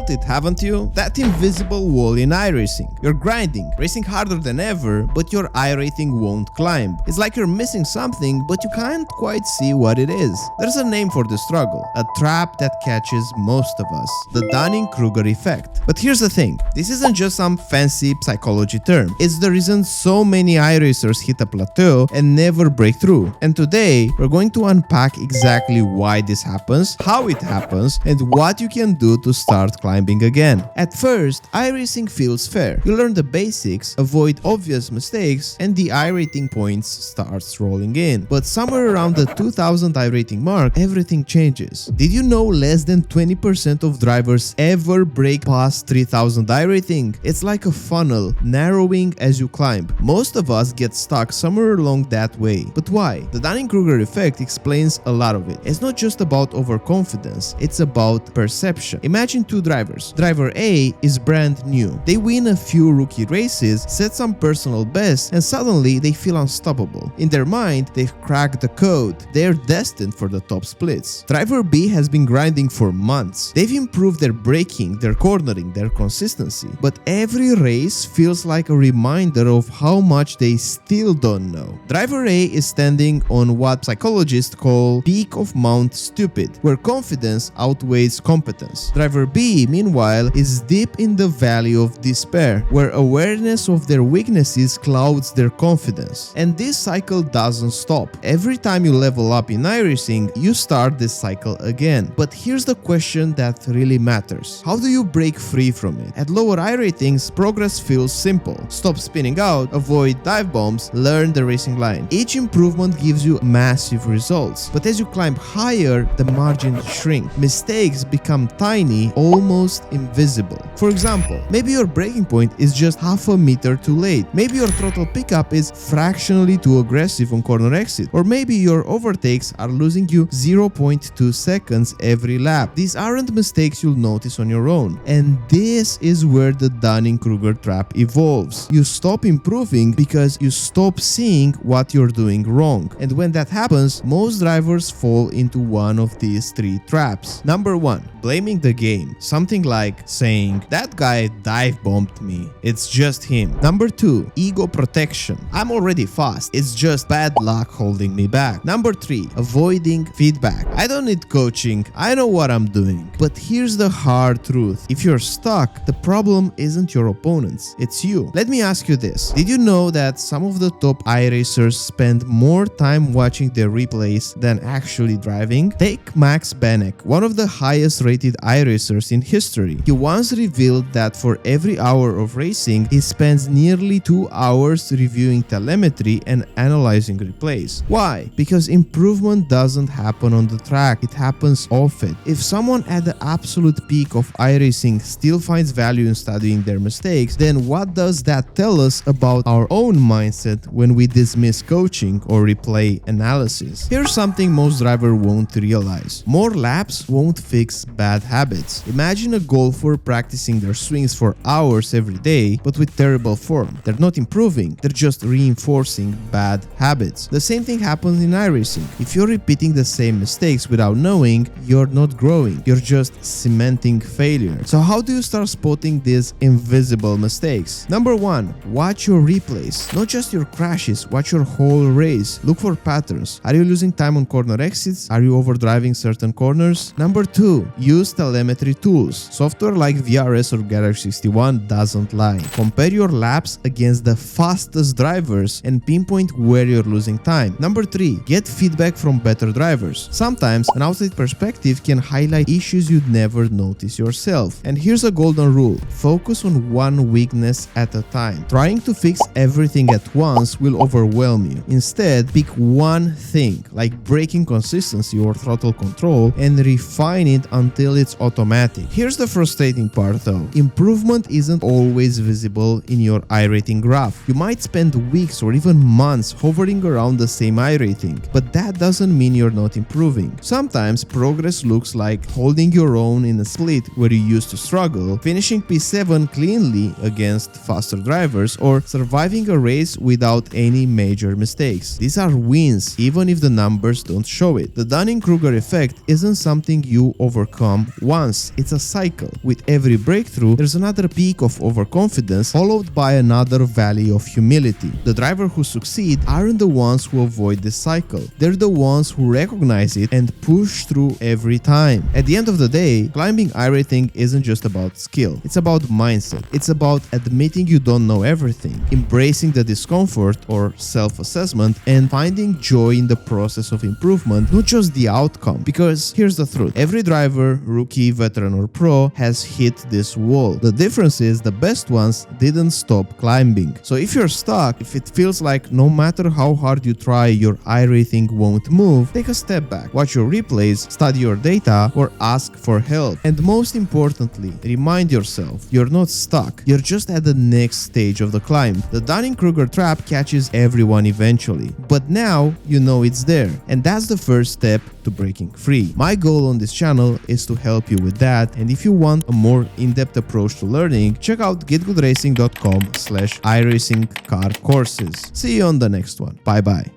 felt it, haven't you? That invisible wall in iRacing. You're grinding, racing harder than ever, but your iRating won't climb. It's like you're missing something, but you can't quite see what it is. There's a name for this struggle, a trap that catches most of us, the Dunning-Kruger effect. But here's the thing, this isn't just some fancy psychology term. It's the reason so many iRacers hit a plateau and never break through. And today, we're going to unpack exactly why this happens, how it happens, and what you can do to start climbing again. At first, iRacing feels fair. You learn the basics, avoid obvious mistakes, and the iRating points starts rolling in. But somewhere around the 2000 iRating mark, everything changes. Did you know less than 20% of drivers ever break past 3000 iRating? It's like a funnel, narrowing as you climb. Most of us get stuck somewhere along that way. But why? The Dunning-Kruger effect explains a lot of it. It's not just about overconfidence, it's about perception. Imagine two drivers. Driver A is brand new. They win a few rookie races, set some personal bests, and suddenly they feel unstoppable. In their mind, they've cracked the code. They're destined for the top splits. Driver B has been grinding for months. They've improved their braking, their cornering, their consistency. But every race feels like a reminder of how much they still don't know. Driver A is standing on what psychologists call peak of Mount Stupid, where confidence outweighs competence. Driver B, meanwhile, is deep in the valley of despair, where awareness of their weaknesses clouds their confidence. And this cycle doesn't stop. Every time you level up in iRacing, you start this cycle again. But here's the question that really matters. How do you break free from it? At lower iRatings, progress feels simple. Stop spinning out, avoid dive bombs, learn the racing line. Each improvement gives you massive results. But as you climb higher, the margins shrink. Mistakes become tiny, almost invisible. For example, maybe your braking point is just half a meter too late. Maybe your throttle pickup is fractionally too aggressive on corner exit. Or maybe your overtakes are losing you 0.2 seconds every lap. These aren't mistakes you'll notice on your own. And this is where the Dunning-Kruger trap evolves. You stop improving because you stop seeing what you're doing wrong. And when that happens, most drivers fall into one of these three traps. Number one, blaming the game. Something like saying, that guy dive bombed me. It's just him. Number two, ego protection. I'm already fast. It's just bad luck holding me back. Number three, avoiding feedback. I don't need coaching. I know what I'm doing. But here's the hard truth. If you're stuck, the problem isn't your opponents. It's you. Let me ask you this. Did you know that some of the top iRacers spend more time watching their replays than actually driving? Take Max Benek, one of the highest rated iRacers in history. He once revealed that for every hour of racing, he spends nearly 2 hours reviewing telemetry and analyzing replays. Why? Because improvement doesn't happen on the track, it happens off it. If someone at the absolute peak of iRacing still finds value in studying their mistakes, then what does that tell us about our own mindset when we dismiss coaching or replay analysis? Here's something most drivers won't realize. More laps won't fix bad habits. Imagine a golfer practicing their swings for hours every day, but with terrible form. They're not improving, they're just reinforcing bad habits. The same thing happens in iRacing. If you're repeating the same mistakes without knowing, you're not growing. You're just cementing failure. So how do you start spotting these invisible mistakes? Number one, watch your replays. Not just your crashes, watch your whole race. Look for patterns. Are you losing time on corner exits? Are you overdriving certain corners? Number two, use telemetry tools. Software like VRS or Garage 61 doesn't lie. Compare your laps against the fastest drivers and pinpoint where you're losing time. Number three, get feedback from better drivers. Sometimes an outside perspective can highlight issues you'd never notice yourself. And here's a golden rule. Focus on one weakness at a time. Trying to fix everything at once will overwhelm you. Instead, pick one thing, like braking consistency or throttle control, and refine it until it's automatic. Here's the frustrating part though. Improvement isn't always visible in your iRating graph. You might spend weeks or even months hovering around the same iRating, but that doesn't mean you're not improving. Sometimes progress looks like holding your own in a split where you used to struggle, finishing P7 cleanly against faster drivers, or surviving a race without any major mistakes. These are wins, even if the numbers don't show it. The Dunning-Kruger effect isn't something you overcome once, it's a cycle. With every breakthrough, there's another peak of overconfidence followed by another valley of humility. The drivers who succeed aren't the ones who avoid this cycle. They're the ones who recognize it and push through every time. At the end of the day, climbing iRating isn't just about skill. It's about mindset. It's about admitting you don't know everything, embracing the discomfort or self-assessment, and finding joy in the process of improvement, not just the outcome. Because here's the truth. Every driver, rookie, veteran or pro, has hit this wall. The difference is the best ones didn't stop climbing. So if you're stuck, if it feels like no matter how hard you try, your iRating won't move, take a step back, watch your replays, study your data, or ask for help. And most importantly, remind yourself, you're not stuck. You're just at the next stage of the climb. The Dunning-Kruger Trap catches everyone eventually. But now you know it's there. And that's the first step to breaking free. My goal on this channel is to help you with that. And if you want a more in-depth approach to learning, check out getgoodracing.com/iRacing car courses. See you on the next one. Bye bye.